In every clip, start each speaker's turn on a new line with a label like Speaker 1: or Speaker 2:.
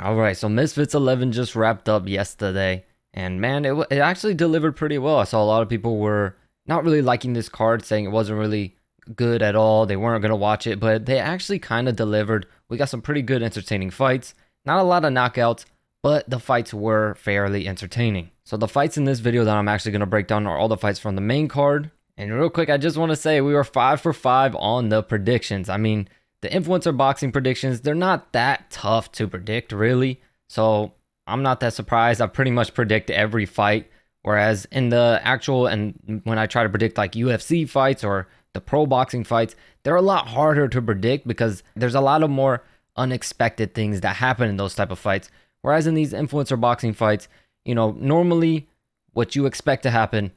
Speaker 1: All right, so Misfits 11 just wrapped up yesterday, and man, it actually delivered pretty well. I saw a lot of people were not really liking this card, saying it wasn't really good at all. They weren't gonna watch it, but they actually kind of delivered. We got some pretty good, entertaining fights. Not a lot of knockouts, but the fights were fairly entertaining. So the fights in this video that I'm actually gonna break down are all the fights from the main card. And real quick, I just want to say we were 5 for 5 on the predictions. I mean, the influencer boxing predictions, they're not that tough to predict, really. So I'm not that surprised. I pretty much predict every fight. Whereas in the actual, and when I try to predict like UFC fights or the pro boxing fights, they're a lot harder to predict because there's a lot of more unexpected things that happen in those type of fights. Whereas in these influencer boxing fights, normally what you expect to happen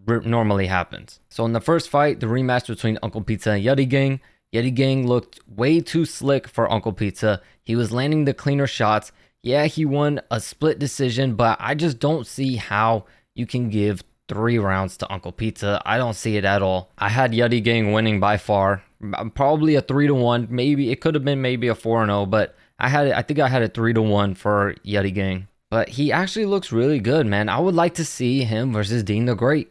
Speaker 1: normally happens. So in the first fight, the rematch between Uncle Pizza and Yeti Gang, Yeti Gang looked way too slick for Uncle Pizza. He was landing the cleaner shots. Yeah, he won a split decision, but I just don't see how you can give 3 rounds to Uncle Pizza. I don't see it at all. I had Yeti Gang winning by far. Probably a 3-1. Maybe it could have been maybe a 4-0, but I think I had a 3-1 for Yeti Gang. But he actually looks really good, man. I would like to see him versus Dean the Great.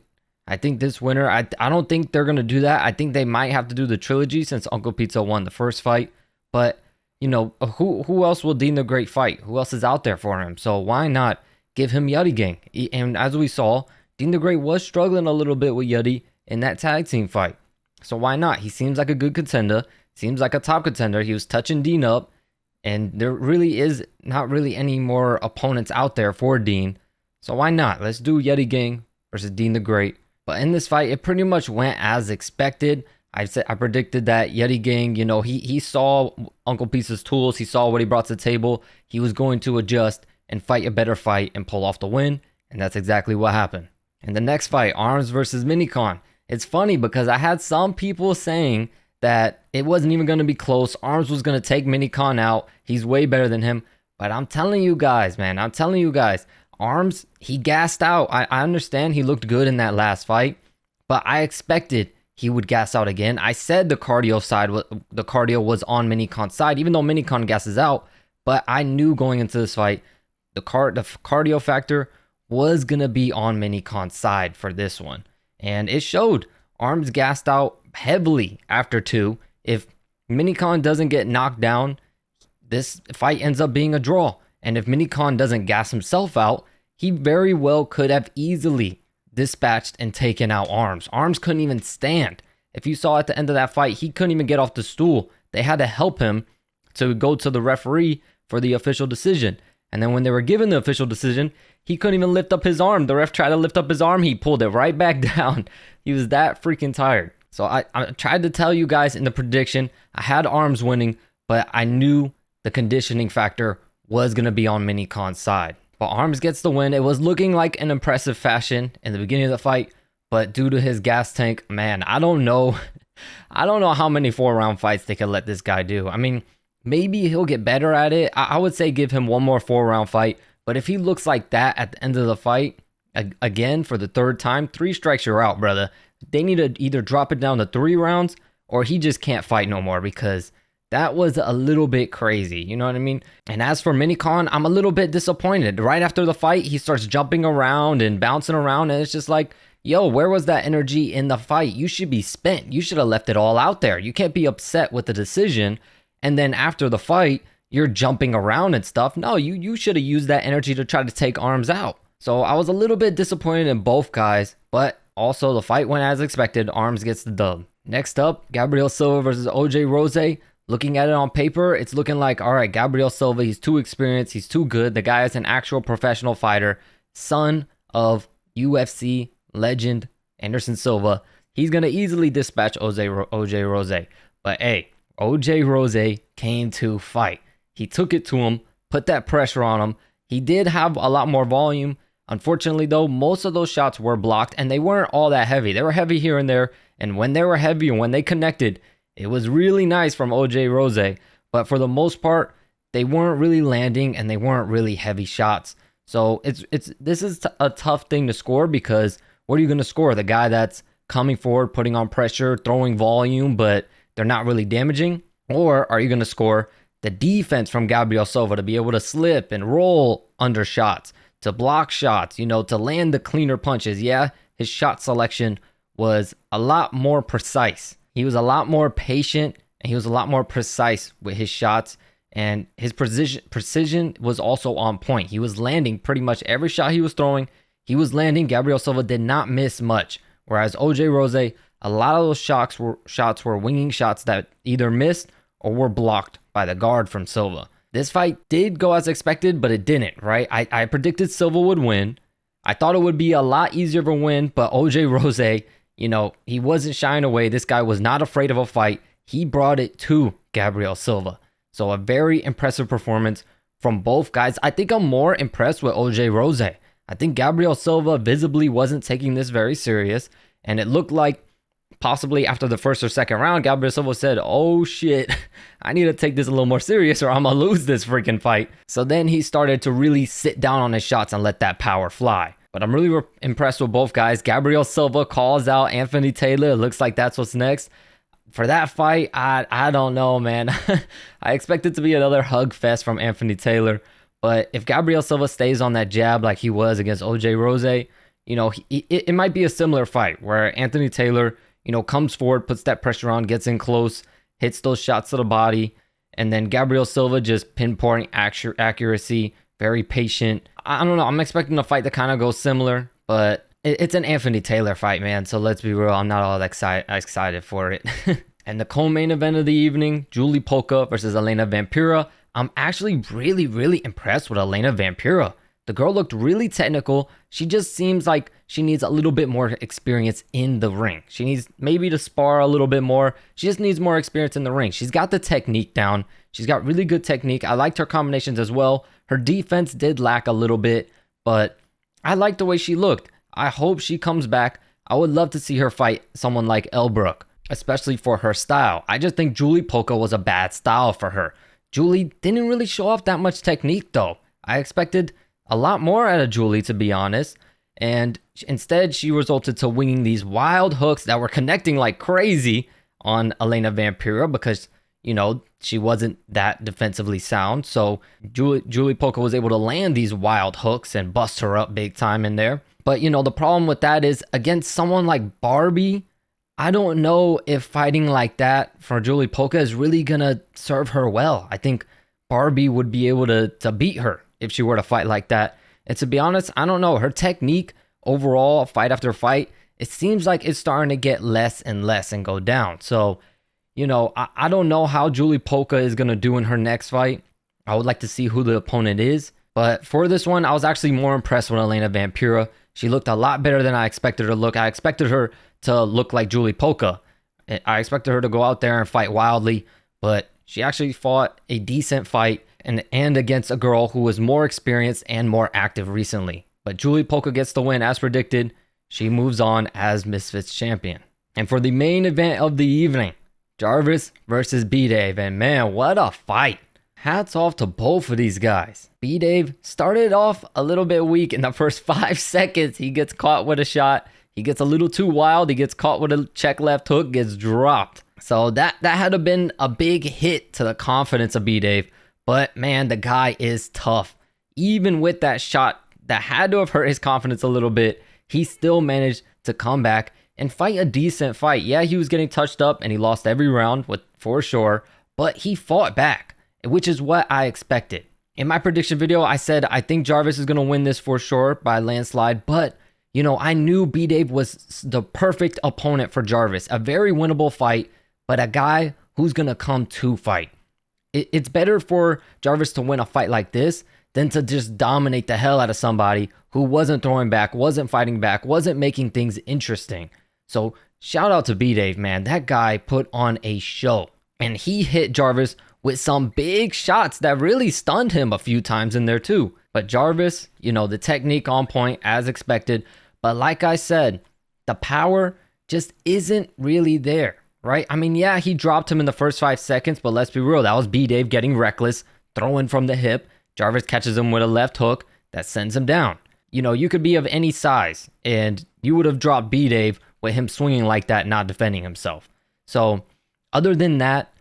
Speaker 1: I think this winner, I don't think they're going to do that. I think they might have to do the trilogy since Uncle Pizza won the first fight. But, who else will Dean the Great fight? Who else is out there for him? So why not give him Yeti Gang? And as we saw, Dean the Great was struggling a little bit with Yeti in that tag team fight. So why not? He seems like a good contender. Seems like a top contender. He was touching Dean up. And there really is not really any more opponents out there for Dean. So why not? Let's do Yeti Gang versus Dean the Great. But in this fight, it pretty much went as expected. I predicted that Yeti Gang, he saw Uncle Pizza's tools. He saw what he brought to the table. He was going to adjust and fight a better fight and pull off the win. And that's exactly what happened. In the next fight, Arms versus Minicon. It's funny because I had some people saying that it wasn't even going to be close. Arms was going to take Minicon out. He's way better than him. But I'm telling you guys, man, Arms, he gassed out. I understand he looked good in that last fight, but I expected he would gas out again. I said the cardio was on Minicon's side, even though Minicon gasses out. But I knew going into this fight, the cardio factor was gonna be on Minicon's side for this one, and it showed. Arms gassed out heavily after 2. If Minicon doesn't get knocked down, this fight ends up being a draw. And if Minicon doesn't gas himself out, he very well could have easily dispatched and taken out Arms. Arms couldn't even stand. If you saw at the end of that fight, he couldn't even get off the stool. They had to help him to go to the referee for the official decision. And then when they were given the official decision, he couldn't even lift up his arm. The ref tried to lift up his arm. He pulled it right back down. He was that freaking tired. So I tried to tell you guys in the prediction, I had Arms winning, but I knew the conditioning factor was going to be on Minicon's side. But Arms gets the win. It was looking like an impressive fashion in the beginning of the fight, but due to his gas tank, man, I don't know. I don't know how many 4-round fights they could let this guy do. I mean, maybe he'll get better at it. I would say give him one more 4-round fight, but if he looks like that at the end of the fight, again for the 3rd time, 3 strikes you're out, brother. They need to either drop it down to 3 rounds or he just can't fight no more because that was a little bit crazy, you know what I mean? And as for Minicon, I'm a little bit disappointed. Right after the fight, he starts jumping around and bouncing around, and it's just like, yo, where was that energy in the fight? You should be spent. You should have left it all out there. You can't be upset with the decision, and then after the fight, you're jumping around and stuff. No, you should have used that energy to try to take Arms out. So I was a little bit disappointed in both guys, but also the fight went as expected. Arms gets the dub. Next up, Gabriel Silva versus OJ Rose. Looking at it on paper, it's looking like, all right, Gabriel Silva, he's too experienced, he's too good. The guy is an actual professional fighter, son of UFC legend Anderson Silva. He's going to easily dispatch OJ Rose. But hey, OJ Rose came to fight. He took it to him, put that pressure on him. He did have a lot more volume. Unfortunately, though, most of those shots were blocked, and they weren't all that heavy. They were heavy here and there, and when they were heavy and when they connected, it was really nice from OJ Rose, but for the most part, they weren't really landing and they weren't really heavy shots. So this is a tough thing to score because what are you going to score? The guy that's coming forward, putting on pressure, throwing volume, but they're not really damaging? Or are you going to score the defense from Gabriel Silva to be able to slip and roll under shots, to block shots, to land the cleaner punches. Yeah, his shot selection was a lot more precise. He was a lot more patient and he was a lot more precise with his shots. And his precision was also on point. He was landing pretty much every shot he was throwing. He was landing. Gabriel Silva did not miss much. Whereas OJ Rose, a lot of those shots were winging shots that either missed or were blocked by the guard from Silva. This fight did go as expected, but it didn't, right? I predicted Silva would win. I thought it would be a lot easier of a win, but OJ Rose, he wasn't shying away. This guy was not afraid of a fight. He brought it to Gabriel Silva. So a very impressive performance from both guys. I think I'm more impressed with OJ Rose. I think Gabriel Silva visibly wasn't taking this very serious. And it looked like possibly after the first or second round, Gabriel Silva said, oh shit, I need to take this a little more serious or I'm going to lose this freaking fight. So then he started to really sit down on his shots and let that power fly. But I'm really impressed with both guys. Gabriel Silva calls out Anthony Taylor. It looks like that's what's next. For that fight, I don't know, man. I expect it to be another hug fest from Anthony Taylor. But if Gabriel Silva stays on that jab like he was against OJ Rose, it might be a similar fight where Anthony Taylor, comes forward, puts that pressure on, gets in close, hits those shots to the body. And then Gabriel Silva just pinpointing accuracy, very patient. I don't know. I'm expecting a fight to kind of go similar, but it's an Anthony Taylor fight, man. So let's be real. I'm not all that excited for it. And the co-main event of the evening, Julie Polka versus Elena Vampira. I'm actually really, really impressed with Elena Vampira. The girl looked really technical. She just seems like she needs a little bit more experience in the ring. She needs maybe to spar a little bit more. She just needs more experience in the ring. She's got the technique down. She's got really good technique. I liked her combinations as well. Her defense did lack a little bit, but I liked the way she looked. I hope she comes back. I would love to see her fight someone like Elbrook, especially for her style. I just think Julie Polka was a bad style for her. Julie didn't really show off that much technique though. I expected a lot more out of Julie, to be honest. And instead, she resulted to winging these wild hooks that were connecting like crazy on Elena Vampira because, she wasn't that defensively sound. So Julie Polka was able to land these wild hooks and bust her up big time in there. But, the problem with that is against someone like Barbie, I don't know if fighting like that for Julie Polka is really going to serve her well. I think Barbie would be able to beat her if she were to fight like that. And to be honest, I don't know. Her technique overall, fight after fight, it seems like it's starting to get less and less and go down. So, I don't know how Julie Polka is going to do in her next fight. I would like to see who the opponent is. But for this one, I was actually more impressed with Elena Vampira. She looked a lot better than I expected her to look. I expected her to look like Julie Polka. I expected her to go out there and fight wildly, but she actually fought a decent fight and against a girl who was more experienced and more active recently. But Julie Polka gets the win as predicted. She moves on as Misfits champion. And for the main event of the evening, Jarvis versus BDave. And man, what a fight. Hats off to both of these guys. BDave started off a little bit weak in the first 5 seconds. He gets caught with a shot. He gets a little too wild. He gets caught with a check left hook, gets dropped. So that had to have been a big hit to the confidence of BDave. But man, the guy is tough. Even with that shot that had to have hurt his confidence a little bit, he still managed to come back and fight a decent fight. Yeah, he was getting touched up and he lost every round for sure, but he fought back, which is what I expected. In my prediction video, I said I think Jarvis is going to win this for sure by landslide, but I knew BDave was the perfect opponent for Jarvis. A very winnable fight, but a guy who's going to come to fight. It's better for Jarvis to win a fight like this than to just dominate the hell out of somebody who wasn't throwing back, wasn't fighting back, wasn't making things interesting. So shout out to BDave, man. That guy put on a show. And he hit Jarvis with some big shots that really stunned him a few times in there too. But Jarvis, the technique on point as expected. But like I said, the power just isn't really there, right? I mean, yeah, he dropped him in the first 5 seconds, but let's be real. That was BDave getting reckless, throwing from the hip. Jarvis catches him with a left hook that sends him down. You could be of any size and you would have dropped BDave with him swinging like that, not defending himself. So other than that,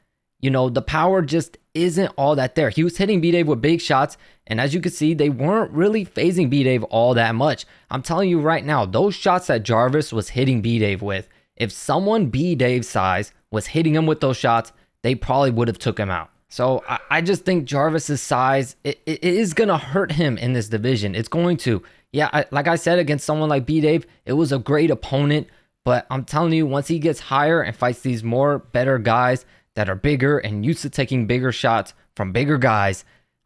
Speaker 1: the power just isn't all that there. He was hitting BDave with big shots, and as you can see, they weren't really phasing BDave all that much. I'm telling you right now, those shots that Jarvis was hitting BDave with, if someone BDave's size was hitting him with those shots, they probably would have took him out. So I just think Jarvis's size, it is going to hurt him in this division. It's going to. Yeah, like I said, against someone like BDave, it was a great opponent. But I'm telling you, once he gets higher and fights these more better guys that are bigger and used to taking bigger shots from bigger guys,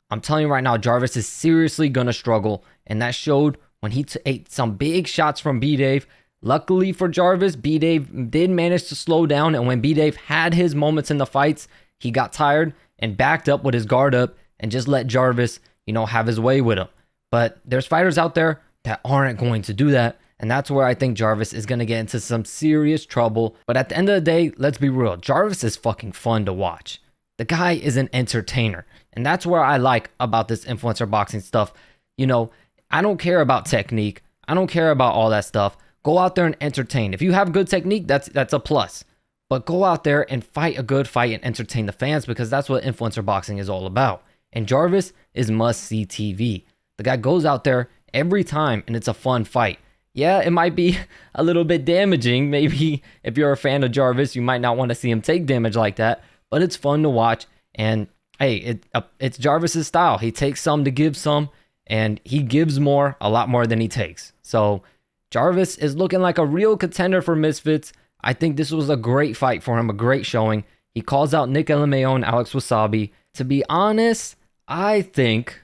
Speaker 1: I'm telling you right now, Jarvis is seriously going to struggle. And that showed when he ate some big shots from BDave. Luckily for Jarvis, BDave did manage to slow down. And when BDave had his moments in the fights, he got tired and backed up with his guard up and just let Jarvis, have his way with him. But there's fighters out there that aren't going to do that. And that's where I think Jarvis is going to get into some serious trouble. But at the end of the day, let's be real. Jarvis is fucking fun to watch. The guy is an entertainer. And that's where I like about this influencer boxing stuff. I don't care about technique. I don't care about all that stuff. Go out there and entertain. If you have good technique, that's a plus. But go out there and fight a good fight and entertain the fans, because that's what influencer boxing is all about. And Jarvis is must-see TV. The guy goes out there every time and it's a fun fight. Yeah, it might be a little bit damaging. Maybe if you're a fan of Jarvis, you might not want to see him take damage like that. But it's fun to watch. And hey, it's Jarvis's style. He takes some to give some. And he gives a lot more than he takes. So Jarvis is looking like a real contender for Misfits. I think this was a great fight for him, a great showing. He calls out Nick LMAO and Alex Wasabi. To be honest, I think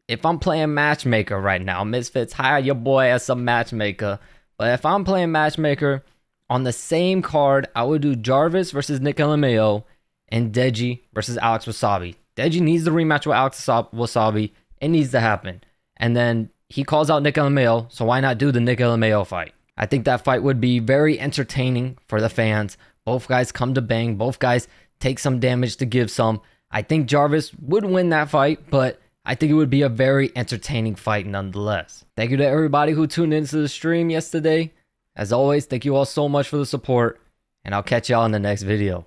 Speaker 1: if I'm playing matchmaker right now, Misfits, hire your boy as some matchmaker. But if I'm playing matchmaker on the same card, I would do Jarvis versus Nick LMAO and Deji versus Alex Wasabi. Deji needs the rematch with Alex Wasabi. It needs to happen. And then he calls out Nick LMAO, so why not do the Nick LMAO fight? I think that fight would be very entertaining for the fans. Both guys come to bang. Both guys take some damage to give some. I think Jarvis would win that fight, but I think it would be a very entertaining fight nonetheless. Thank you to everybody who tuned into the stream yesterday. As always, thank you all so much for the support, and I'll catch y'all in the next video.